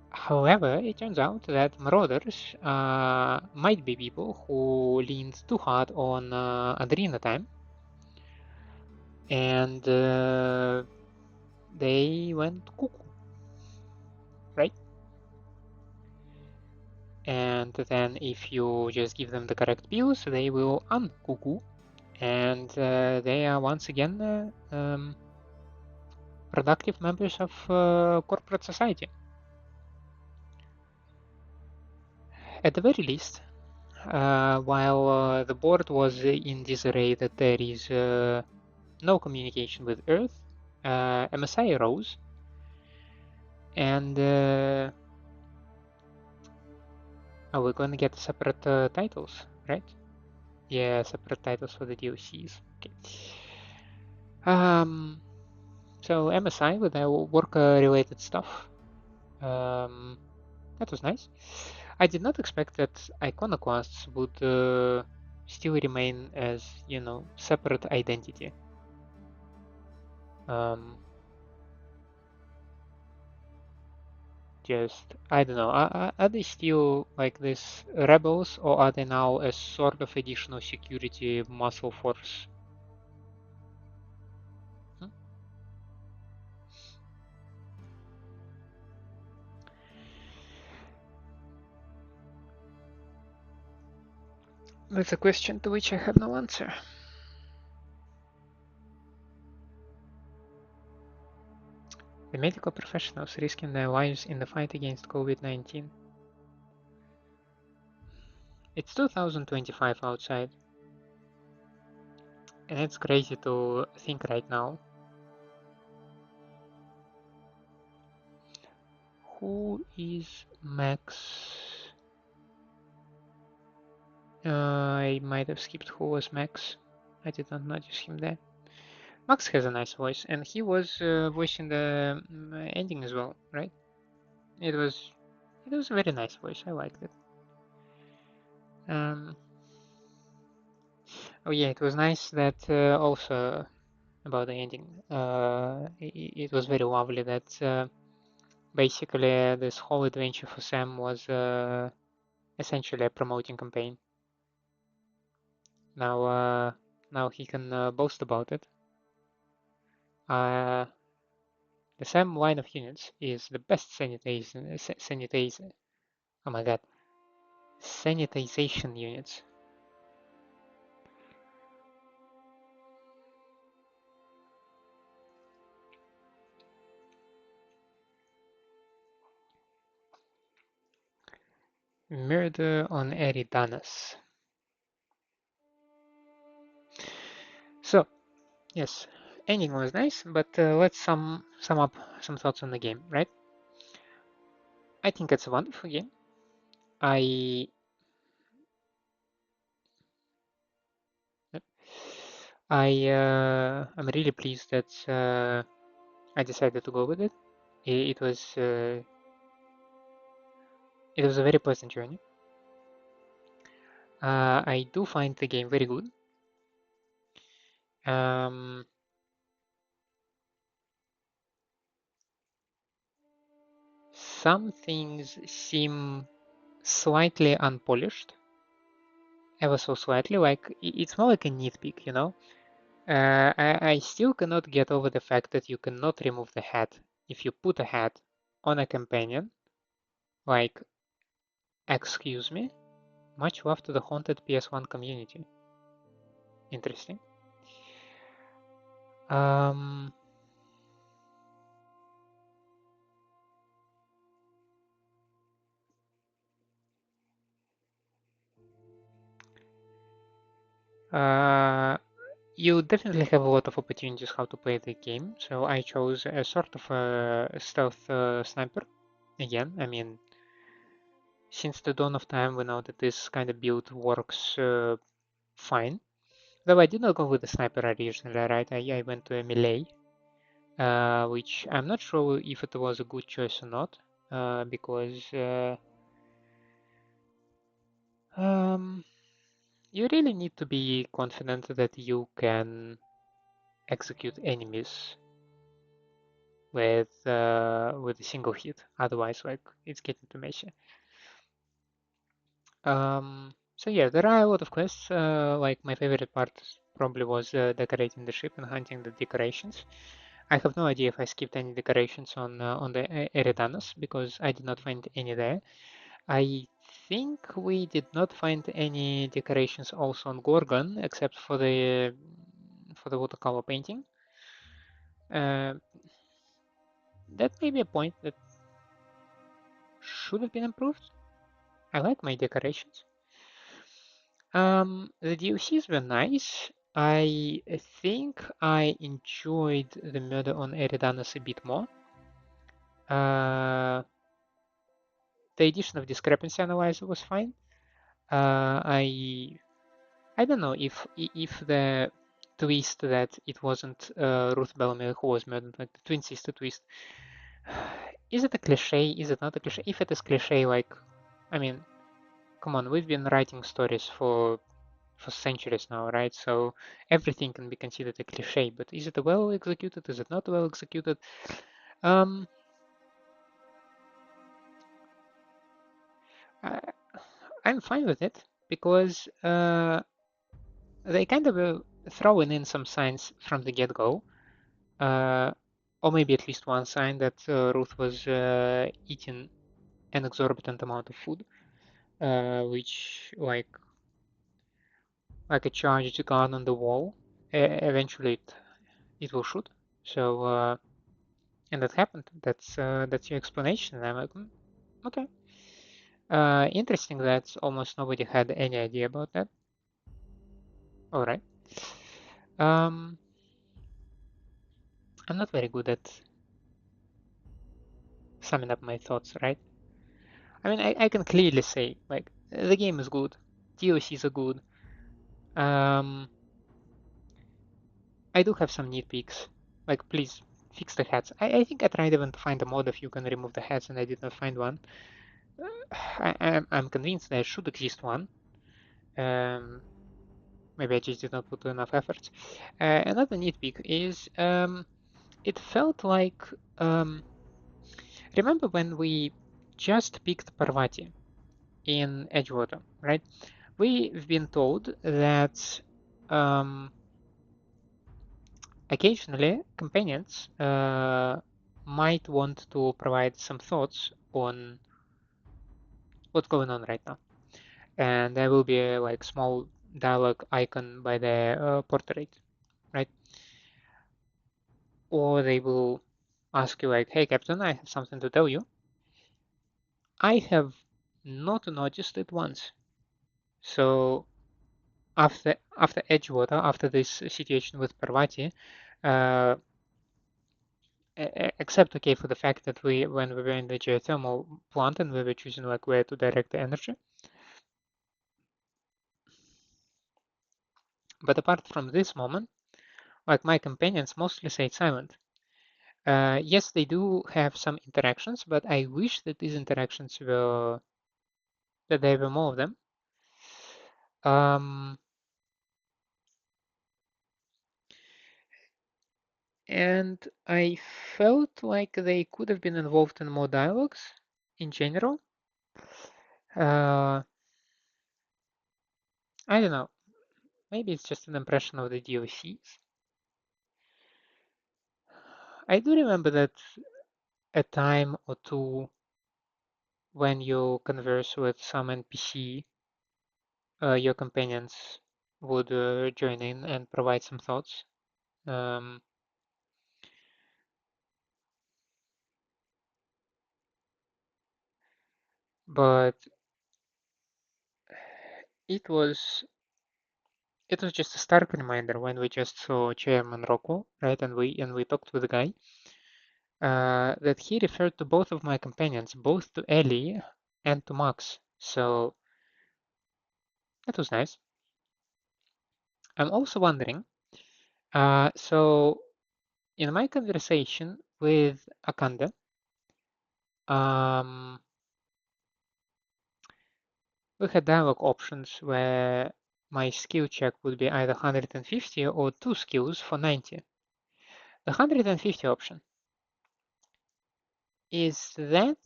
However, it turns out that marauders might be people who leaned too hard on Adrena time, and they went cuckoo, right? And then if you just give them the correct pills, they will uncuckoo, and they are once again productive members of corporate society. At the very least, while the board was in disarray that there is no communication with Earth, MSI arose, and are we going to get separate titles, right? Yeah, separate titles for the DLCs. Okay. So MSI with their work-related stuff. That was nice. I did not expect that iconoclasts would still remain as, you know, separate identity. Just, I don't know, are they still like this rebels, or are they now a sort of additional security muscle force? That's a question to which I have no answer. The medical professionals risking their lives in the fight against COVID-19. It's 2025 outside, and it's crazy to think right now. Who is Max? I might have skipped who was Max. I did not notice him there. Max has a nice voice, and he was voicing the ending as well, right? It was a very nice voice. I liked it. Oh yeah, it was nice that also about the ending. It was very lovely that basically this whole adventure for Sam was essentially a promoting campaign. Now he can boast about it. The same line of units is the best sanitization. Oh my god, sanitization units. Murder on Eridanus. So, yes, ending was nice, but let's sum up some thoughts on the game, right? I think it's a wonderful game. I'm really pleased that I decided to go with it. It was a very pleasant journey. I do find the game very good. Some things seem slightly unpolished, ever so slightly. Like it's more like a nitpick, you know. I still cannot get over the fact that you cannot remove the hat if you put a hat on a companion. Like, excuse me. Much love to the haunted PS1 community. Interesting. You definitely have a lot of opportunities how to play the game. So I chose a sort of a stealth sniper. Again, I mean, since the dawn of time, we know that this kind of build works fine. Though I did not go with the sniper originally, right? I went to a melee, which I'm not sure if it was a good choice or not, because you really need to be confident that you can execute enemies with a single hit. Otherwise, like it's getting too messy. So yeah, there are a lot of quests. Like my favorite part probably was decorating the ship and hunting the decorations. I have no idea if I skipped any decorations on the Eridanus because I did not find any there. I think we did not find any decorations also on Gorgon except for the watercolor painting. That may be a point that should have been improved. I like my decorations. The DLCs were nice. I think I enjoyed the Murder on Eridanus a bit more. The addition of discrepancy analyzer was fine. I don't know if the twist that it wasn't Ruth Bellamy who was murdered, like the twin sister twist, is it a cliche? Is it not a cliche? If it is cliche, like, I mean, come on, we've been writing stories for centuries now, right? So everything can be considered a cliche, but is it well executed? Is it not well executed? I'm fine with it because they kind of throwing in some signs from the get-go, or maybe at least one sign that Ruth was eating an exorbitant amount of food, which like a charged gun on the wall, eventually it will shoot. So and that happened. That's your explanation. And I'm like, okay. Interesting that almost nobody had any idea about that. All right. I'm not very good at summing up my thoughts, right? I mean, I can clearly say, like, the game is good, DLCs are good. I do have some nitpicks, like, please fix the hats. I think I tried even to find a mod if you can remove the hats, and I did not find one. I'm convinced there should exist one. Maybe I just did not put enough efforts. Another nitpick is it felt like remember when we just picked Parvati in Edgewater, right? We've been told that occasionally companions might want to provide some thoughts on what's going on right now. And there will be a like small dialogue icon by the portrait, right? Or they will ask you like, hey Captain, I have something to tell you. I have not noticed it once. So after Edgewater, after this situation with Parvati, uh, except okay for the fact that when we were in the geothermal plant and we were choosing like where to direct the energy. But apart from this moment, like my companions mostly stayed silent. Yes, they do have some interactions, but I wish that these interactions were that there were more of them. And I felt like they could have been involved in more dialogues in general. I don't know. Maybe it's just an impression of the DLCs. I do remember that a time or two when you converse with some NPC, your companions would join in and provide some thoughts. But it was just a stark reminder when we just saw Chairman Rockwell, right? And we talked with the guy that he referred to both of my companions, both to Ellie and to Max. So that was nice. I'm also wondering. So in my conversation with Akanda, we had dialogue options where my skill check would be either 150 or 2 skills for 90. The 150 option, is that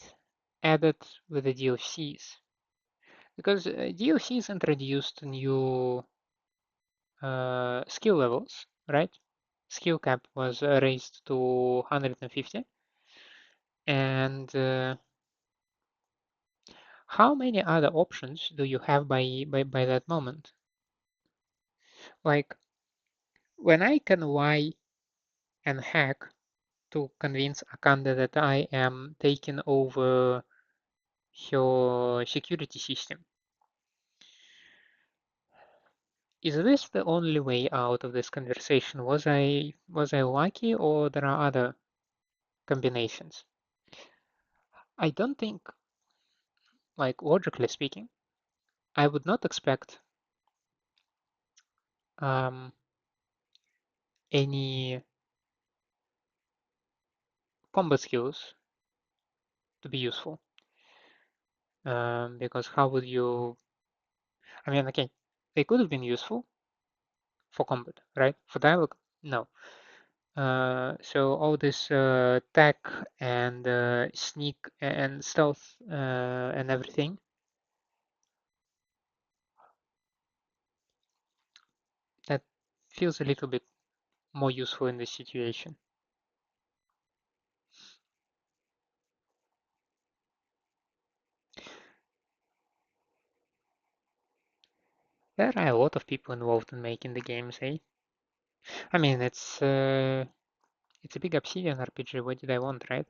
added with the DLCs? Because DLCs introduced new skill levels, right? Skill cap was raised to 150. And how many other options do you have by that moment? Like when I can lie and hack to convince Akanda that I am taking over her security system, is this the only way out of this conversation? Was I lucky, or there are other combinations? I don't think, like logically speaking, I would not expect any combat skills to be useful. Because how would you? I mean, okay, they could have been useful for combat, right? For dialogue, no. So all this tech and sneak and stealth and everything, that feels a little bit more useful in this situation. There are a lot of people involved in making the games, eh? I mean, it's a big Obsidian RPG. What did I want, right?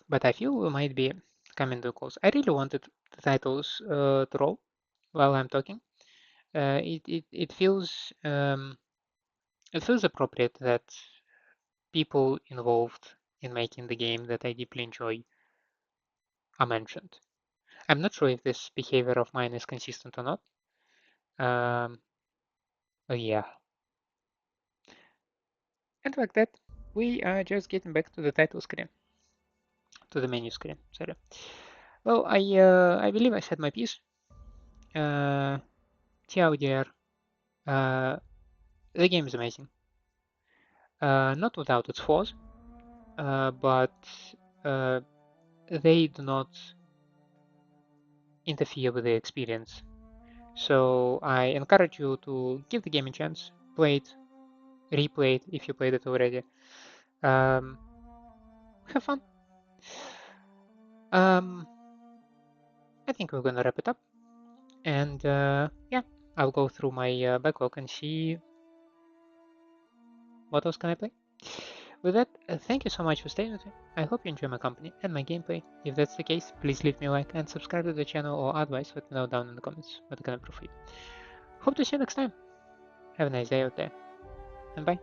But I feel we might be coming to close. I really wanted the titles to roll while I'm talking. It feels appropriate that people involved in making the game that I deeply enjoy are mentioned. I'm not sure if this behavior of mine is consistent or not. Yeah. And like that, we are just getting back to the title screen, to the menu screen. Sorry. Well, I believe I said my piece. TLDR, the game is amazing. Not without its flaws, but they do not interfere with the experience. So I encourage you to give the game a chance, play it, replay it if you played it already. Have fun. I think we're gonna wrap it up, and yeah, I'll go through my backlog and see what else can I play. With that, thank you so much for staying with me. I hope you enjoy my company and my gameplay. If that's the case, please leave me a like and subscribe to the channel, or otherwise let me know down in the comments what I can improve for you. Hope to see you next time. Have a nice day out there, and bye.